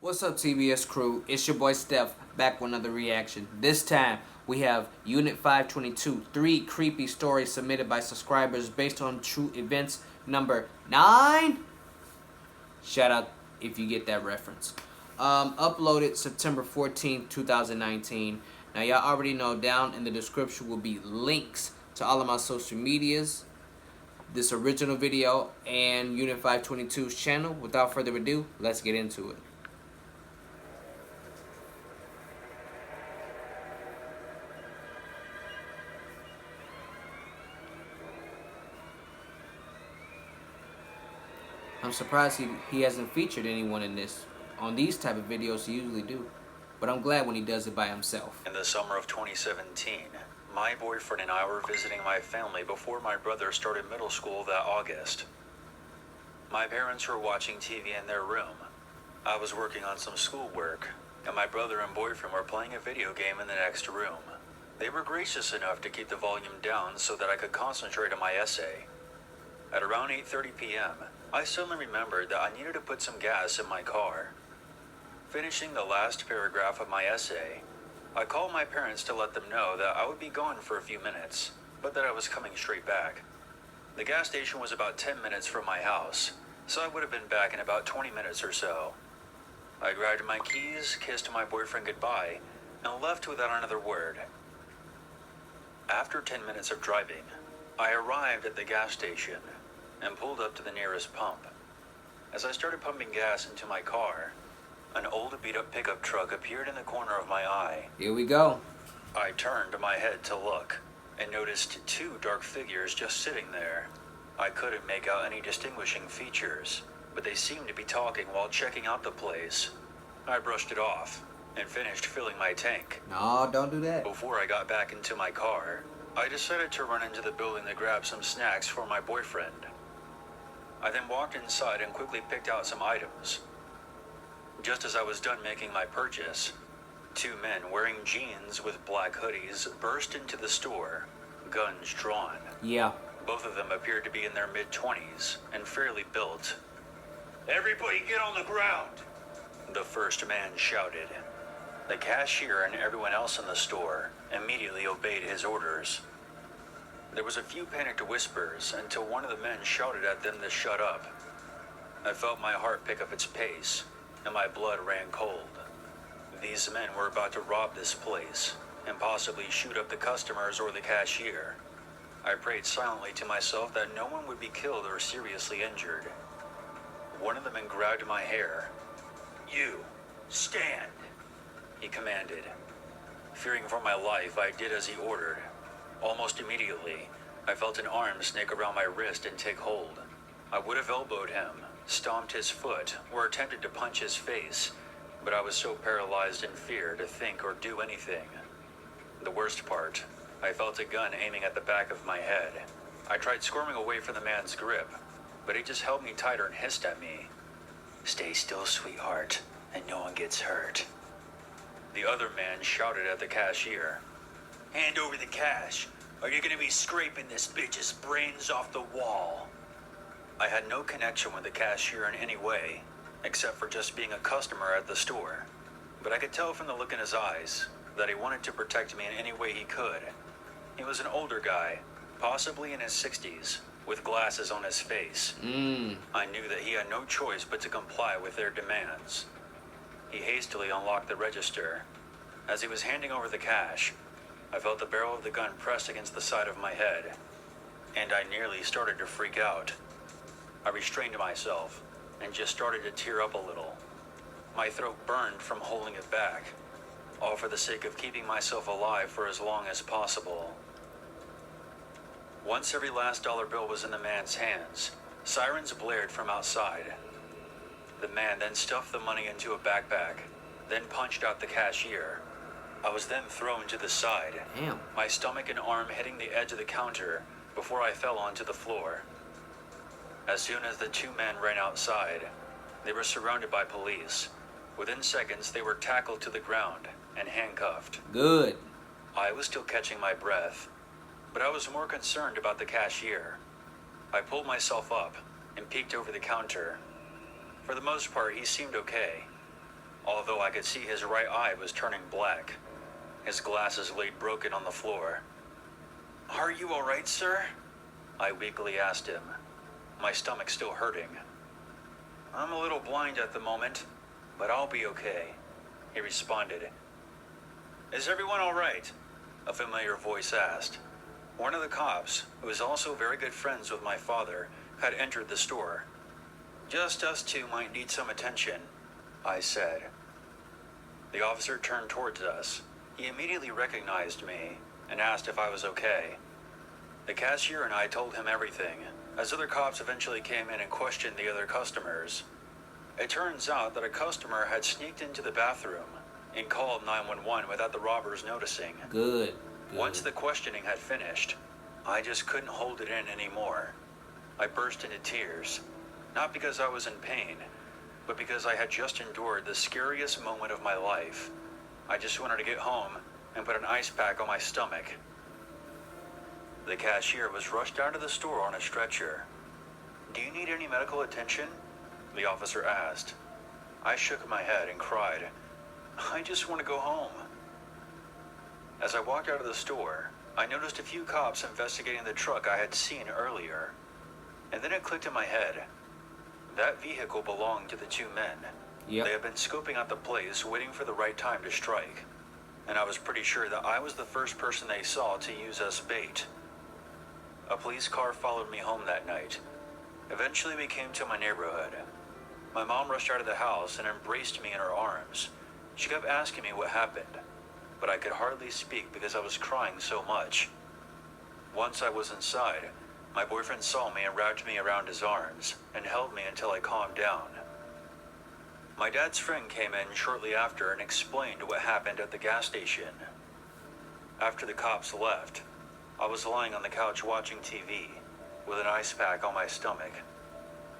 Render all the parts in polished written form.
What's up, TBS crew? It's your boy Steph, back with another reaction. This time, we have Unit 522, 3 creepy stories submitted by subscribers based on true events, number 9. Shout out if you get that reference. Uploaded September 14th, 2019. Now, y'all already know down in the description will be links to all of my social medias, this original video, and Unit 522's channel. Without further ado, let's get into it. I'm surprised he hasn't featured anyone in this. On these type of videos he usually do. But I'm glad when he does it by himself. In the summer of 2017, my boyfriend and I were visiting my family before my brother started middle school that August. My parents were watching TV in their room. I was working on some schoolwork, and my brother and boyfriend were playing a video game in the next room. They were gracious enough to keep the volume down so that I could concentrate on my essay. At around 8:30 p.m., I suddenly remembered that I needed to put some gas in my car. Finishing the last paragraph of my essay, I called my parents to let them know that I would be gone for a few minutes, but that I was coming straight back. The gas station was about 10 minutes from my house, so I would have been back in about 20 minutes or so. I grabbed my keys, kissed my boyfriend goodbye, and left without another word. After 10 minutes of driving, I arrived at the gas station and pulled up to the nearest pump. As I started pumping gas into my car, an old beat-up pickup truck appeared in the corner of my eye. Here we go. I turned my head to look and noticed two dark figures just sitting there. I couldn't make out any distinguishing features, but they seemed to be talking while checking out the place. I brushed it off and finished filling my tank. No, don't do that. Before I got back into my car, I decided to run into the building to grab some snacks for my boyfriend. I then walked inside and quickly picked out some items. Just as I was done making my purchase, two men wearing jeans with black hoodies burst into the store, guns drawn. Yeah. Both of them appeared to be in their mid-20s and fairly built. "Everybody get on the ground!" the first man shouted. The cashier and everyone else in the store immediately obeyed his orders. There was a few panicked whispers until one of the men shouted at them to shut up. I felt my heart pick up its pace, and my blood ran cold. These men were about to rob this place, and possibly shoot up the customers or the cashier. I prayed silently to myself that no one would be killed or seriously injured. One of the men grabbed my hair. "You, stand," he commanded. Fearing for my life, I did as he ordered. Almost immediately, I felt an arm snake around my wrist and take hold. I would have elbowed him, stomped his foot, or attempted to punch his face, but I was so paralyzed in fear to think or do anything. The worst part, I felt a gun aiming at the back of my head. I tried squirming away from the man's grip, but he just held me tighter and hissed at me. "Stay still, sweetheart, and no one gets hurt." The other man shouted at the cashier, "Hand over the cash, or you're gonna be scraping this bitch's brains off the wall." I had no connection with the cashier in any way, except for just being a customer at the store. But I could tell from the look in his eyes that he wanted to protect me in any way he could. He was an older guy, possibly in his 60s, with glasses on his face. I knew that he had no choice but to comply with their demands. He hastily unlocked the register. As he was handing over the cash, I felt the barrel of the gun pressed against the side of my head, and I nearly started to freak out. I restrained myself and just started to tear up a little. My throat burned from holding it back, all for the sake of keeping myself alive for as long as possible. Once every last dollar bill was in the man's hands, sirens blared from outside. The man then stuffed the money into a backpack, then punched out the cashier. I was then thrown to the side, Damn. my stomach and arm hitting the edge of the counter before I fell onto the floor. As soon as the two men ran outside, they were surrounded by police. Within seconds, they were tackled to the ground and handcuffed. Good. I was still catching my breath, but I was more concerned about the cashier. I pulled myself up and peeked over the counter. For the most part, he seemed okay. although I could see his right eye was turning black. His glasses laid broken on the floor. "Are you all right, sir?" I weakly asked him, my stomach still hurting. "I'm a little blind at the moment, but I'll be okay," he responded. "Is everyone all right?" a familiar voice asked. One of the cops, who was also very good friends with my father, had entered the store. "Just us two might need some attention," I said. The officer turned towards us. He immediately recognized me and asked if I was okay. The cashier and I told him everything, as other cops eventually came in and questioned the other customers. It turns out that a customer had sneaked into the bathroom and called 911 without the robbers noticing. Good. Once the questioning had finished, I just couldn't hold it in anymore. I burst into tears, not because I was in pain, but because I had just endured the scariest moment of my life. I just wanted to get home and put an ice pack on my stomach. The cashier was rushed out of the store on a stretcher. "Do you need any medical attention?" the officer asked. I shook my head and cried, "I just want to go home." As I walked out of the store, I noticed a few cops investigating the truck I had seen earlier. And then it clicked in my head. That vehicle belonged to the two men. Yep. They had been scoping out the place, waiting for the right time to strike. And I was pretty sure that I was the first person they saw to use as bait. A police car followed me home that night. Eventually we came to my neighborhood. My mom rushed out of the house and embraced me in her arms. She kept asking me what happened, but I could hardly speak because I was crying so much. Once I was inside, my boyfriend saw me and wrapped me around his arms and held me until I calmed down. My dad's friend came in shortly after and explained what happened at the gas station. After the cops left, I was lying on the couch watching TV with an ice pack on my stomach.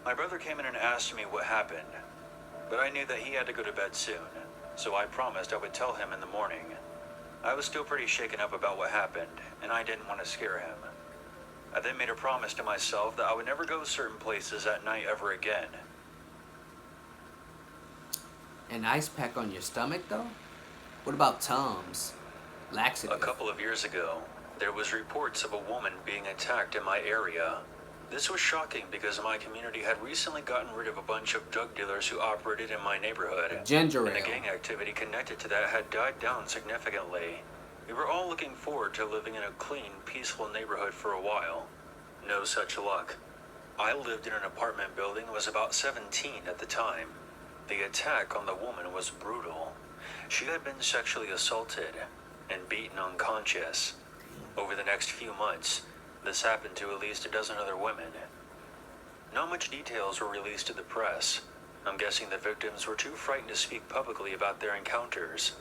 My brother came in and asked me what happened, but I knew that he had to go to bed soon, so I promised I would tell him in the morning. I was still pretty shaken up about what happened, and I didn't want to scare him. I then made a promise to myself that I would never go certain places at night ever again. An ice pack on your stomach, though? What about Tums? Laxative. A couple of years ago, there was reports of a woman being attacked in my area. This was shocking because my community had recently gotten rid of a bunch of drug dealers who operated in my neighborhood. Ginger And the ale. gang activity connected to that had died down significantly. We were all looking forward to living in a clean, peaceful neighborhood for a while. No such luck. I lived in an apartment building and was about 17 at the time. The attack on the woman was brutal. She had been sexually assaulted and beaten unconscious. Over the next few months, this happened to at least a dozen other women. Not much details were released to the press. I'm guessing the victims were too frightened to speak publicly about their encounters.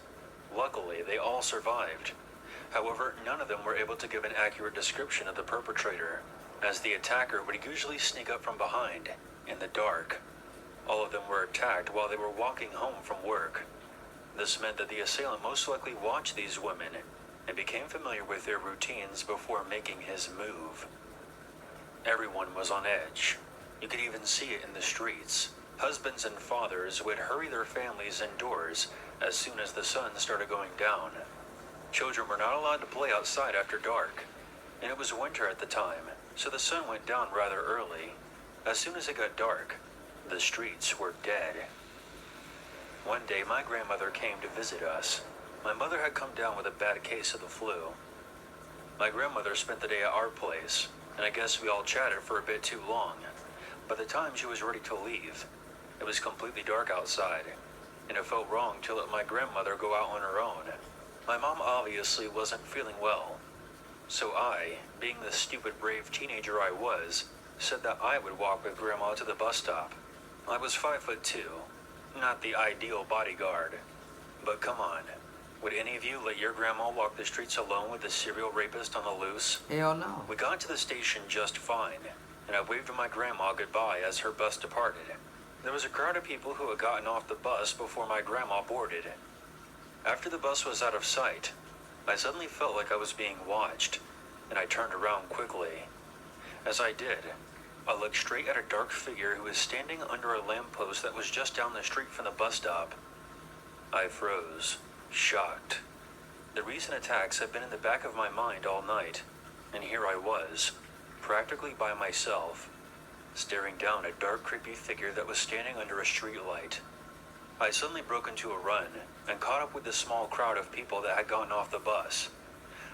Luckily, they all survived. However, none of them were able to give an accurate description of the perpetrator, as the attacker would usually sneak up from behind, in the dark. All of them were attacked while they were walking home from work. This meant that the assailant most likely watched these women and became familiar with their routines before making his move. Everyone was on edge. You could even see it in the streets. Husbands and fathers would hurry their families indoors as soon as the sun started going down. Children were not allowed to play outside after dark, and it was winter at the time, so the sun went down rather early. As soon as it got dark, the streets were dead. One day, my grandmother came to visit us. My mother had come down with a bad case of the flu. My grandmother spent the day at our place, and I guess we all chatted for a bit too long. By the time she was ready to leave, it was completely dark outside, and it felt wrong to let my grandmother go out on her own. My mom obviously wasn't feeling well, so I, being the stupid brave teenager I was, said that I would walk with Grandma to the bus stop. I was 5'2", not the ideal bodyguard, but come on. Would any of you let your grandma walk the streets alone with a serial rapist on the loose? Hell no. We got to the station just fine, and I waved to my grandma goodbye as her bus departed. There was a crowd of people who had gotten off the bus before my grandma boarded. After the bus was out of sight, I suddenly felt like I was being watched, and I turned around quickly. As I did, I looked straight at a dark figure who was standing under a lamppost that was just down the street from the bus stop. I froze, shocked. The recent attacks had been in the back of my mind all night, and here I was, practically by myself, staring down a dark, creepy figure that was standing under a street light. I suddenly broke into a run and caught up with the small crowd of people that had gotten off the bus.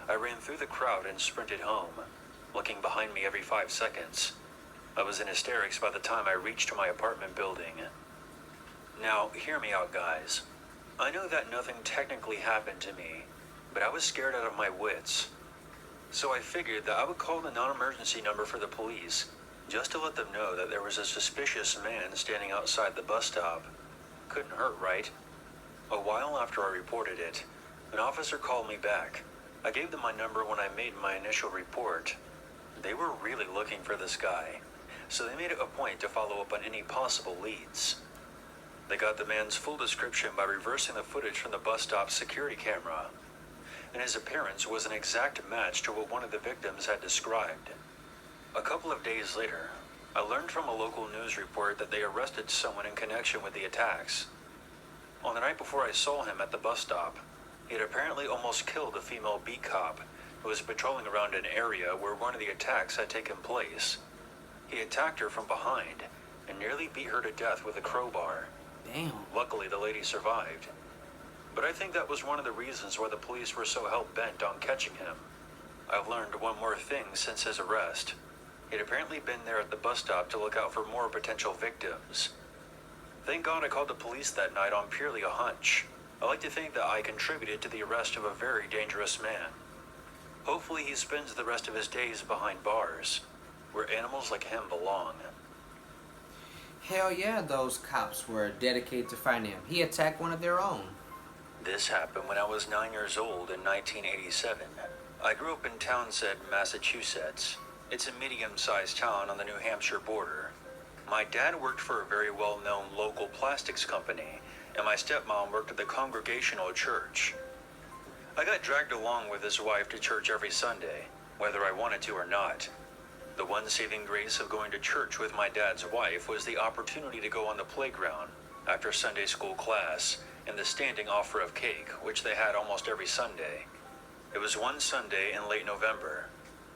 I ran through the crowd and sprinted home, looking behind me every 5 seconds. I was in hysterics by the time I reached my apartment building. Now, hear me out, guys. I know that nothing technically happened to me, but I was scared out of my wits. So I figured that I would call the non-emergency number for the police, just to let them know that there was a suspicious man standing outside the bus stop. Couldn't hurt, right? A while after I reported it, an officer called me back. I gave them my number when I made my initial report. They were really looking for this guy, so they made it a point to follow up on any possible leads. They got the man's full description by reversing the footage from the bus stop's security camera, and his appearance was an exact match to what one of the victims had described. A couple of days later, I learned from a local news report that they arrested someone in connection with the attacks. On the night before I saw him at the bus stop, he had apparently almost killed a female beat cop who was patrolling around an area where one of the attacks had taken place. He attacked her from behind and nearly beat her to death with a crowbar. Damn. Luckily, the lady survived. But I think that was one of the reasons why the police were so hell-bent on catching him. I've learned one more thing since his arrest. He'd apparently been there at the bus stop to look out for more potential victims. Thank God I called the police that night on purely a hunch. I like to think that I contributed to the arrest of a very dangerous man. Hopefully he spends the rest of his days behind bars, where animals like him belong. Hell yeah, those cops were dedicated to finding him. He attacked one of their own. This happened when I was 9 years old in 1987. I grew up in Townsend, Massachusetts. It's a medium-sized town on the New Hampshire border. My dad worked for a very well-known local plastics company, and my stepmom worked at the Congregational Church. I got dragged along with his wife to church every Sunday, whether I wanted to or not. The one saving grace of going to church with my dad's wife was the opportunity to go on the playground after Sunday school class and the standing offer of cake, which they had almost every Sunday. It was one Sunday in late November.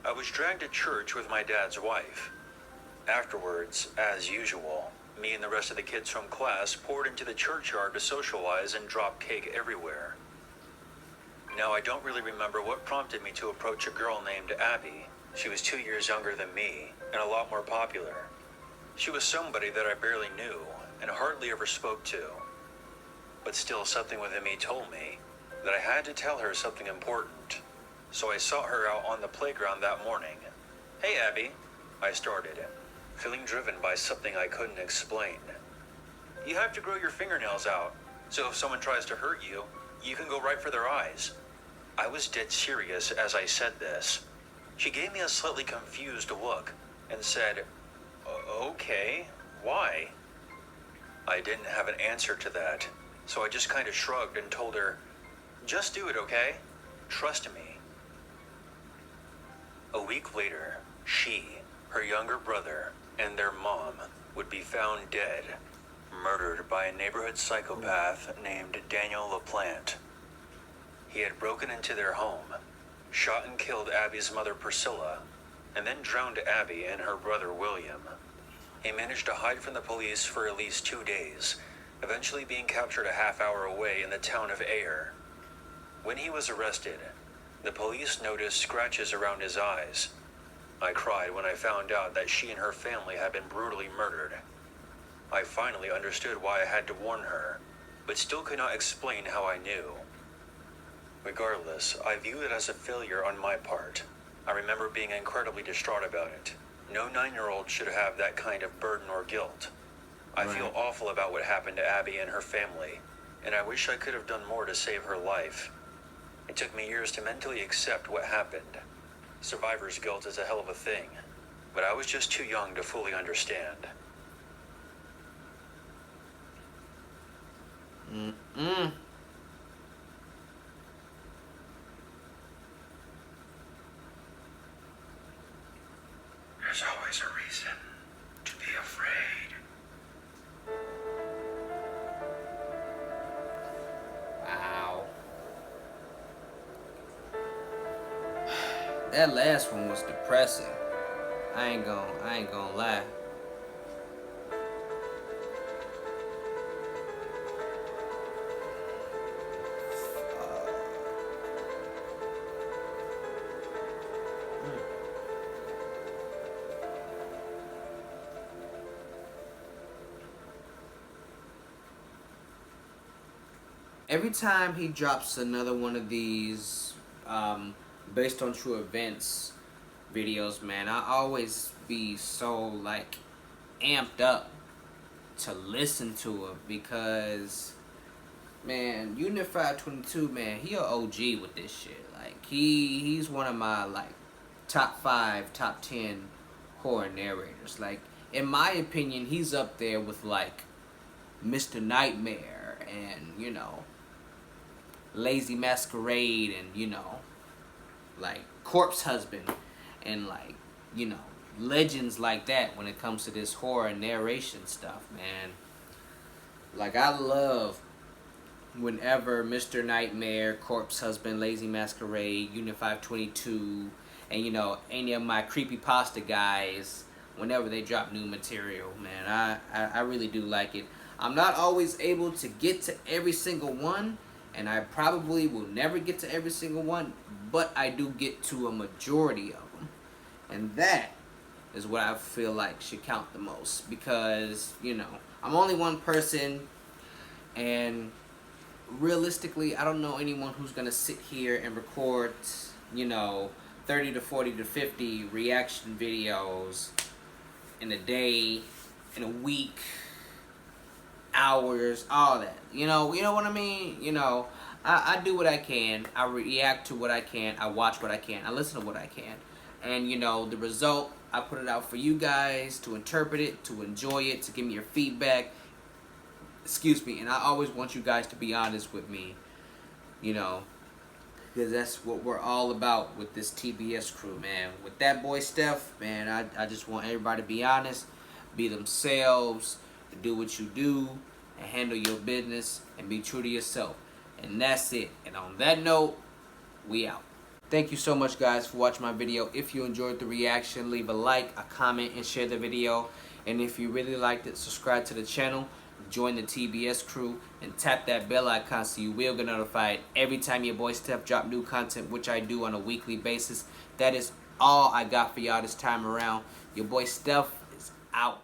I was dragged to church with my dad's wife. Afterwards, as usual, me and the rest of the kids from class poured into the churchyard to socialize and drop cake everywhere. Now, I don't really remember what prompted me to approach a girl named Abby. She was 2 years younger than me and a lot more popular. She was somebody that I barely knew and hardly ever spoke to. But still, something within me told me that I had to tell her something important. So I sought her out on the playground that morning. "Hey, Abby," I started, feeling driven by something I couldn't explain. "You have to grow your fingernails out, so if someone tries to hurt you, you can go right for their eyes." I was dead serious as I said this. She gave me a slightly confused look and said, "Okay, why?" I didn't have an answer to that, so I just kind of shrugged and told her, "Just do it, okay? Trust me." A week later, she, her younger brother, and their mom would be found dead, murdered by a neighborhood psychopath named Daniel LaPlante. He had broken into their home, shot and killed Abby's mother Priscilla, and then drowned Abby and her brother William. He managed to hide from the police for at least 2 days, eventually being captured a half hour away in the town of Ayer. When he was arrested, the police noticed scratches around his eyes. I cried when I found out that she and her family had been brutally murdered. I finally understood why I had to warn her, but still could not explain how I knew. Regardless, I view it as a failure on my part. I remember being incredibly distraught about it. No 9-year-old should have that kind of burden or guilt. I feel awful about what happened to Abby and her family, and I wish I could have done more to save her life. It took me years to mentally accept what happened. Survivor's guilt is a hell of a thing, but I was just too young to fully understand. There's always a reason to be afraid. That last one was depressing. I ain't gonna lie. Every time he drops another one of these based on true events videos, man, I always be so like amped up to listen to it because, man, Unit 522, man, he a OG with this shit. Like he's one of my like top 5, top 10 horror narrators. Like in my opinion, he's up there with like Mr. Nightmare and, you know, Lazy Masquerade and, you know, like Corpse Husband and, like, you know, legends like that when it comes to this horror narration stuff, man. Like I love whenever Mr. Nightmare, Corpse Husband, Lazy Masquerade, Unit 522, and, you know, any of my creepypasta guys, whenever they drop new material, man, I really do like it. I'm not always able to get to every single one, and I probably will never get to every single one, but I do get to a majority of them. And that is what I feel like should count the most because, you know, I'm only one person, and realistically, I don't know anyone who's going to sit here and record, you know, 30 to 40 to 50 reaction videos in a day, in a week, hours, all that. You know what I mean? You know, I do what I can. I react to what I can. I watch what I can. I listen to what I can. And, you know, the result, I put it out for you guys to interpret it, to enjoy it, to give me your feedback. Excuse me. And I always want you guys to be honest with me, you know, because that's what we're all about with this TBS crew, man. With that boy Steph, man, I just want everybody to be honest, be themselves, to do what you do, and handle your business, and be true to yourself. And that's it. And on that note, we out. Thank you so much, guys, for watching my video. If you enjoyed the reaction, leave a like, a comment, and share the video. And if you really liked it, subscribe to the channel, join the TBS crew, and tap that bell icon so you will get notified every time your boy Steph drop new content, which I do on a weekly basis. That is all I got for y'all this time around. Your boy Steph is out.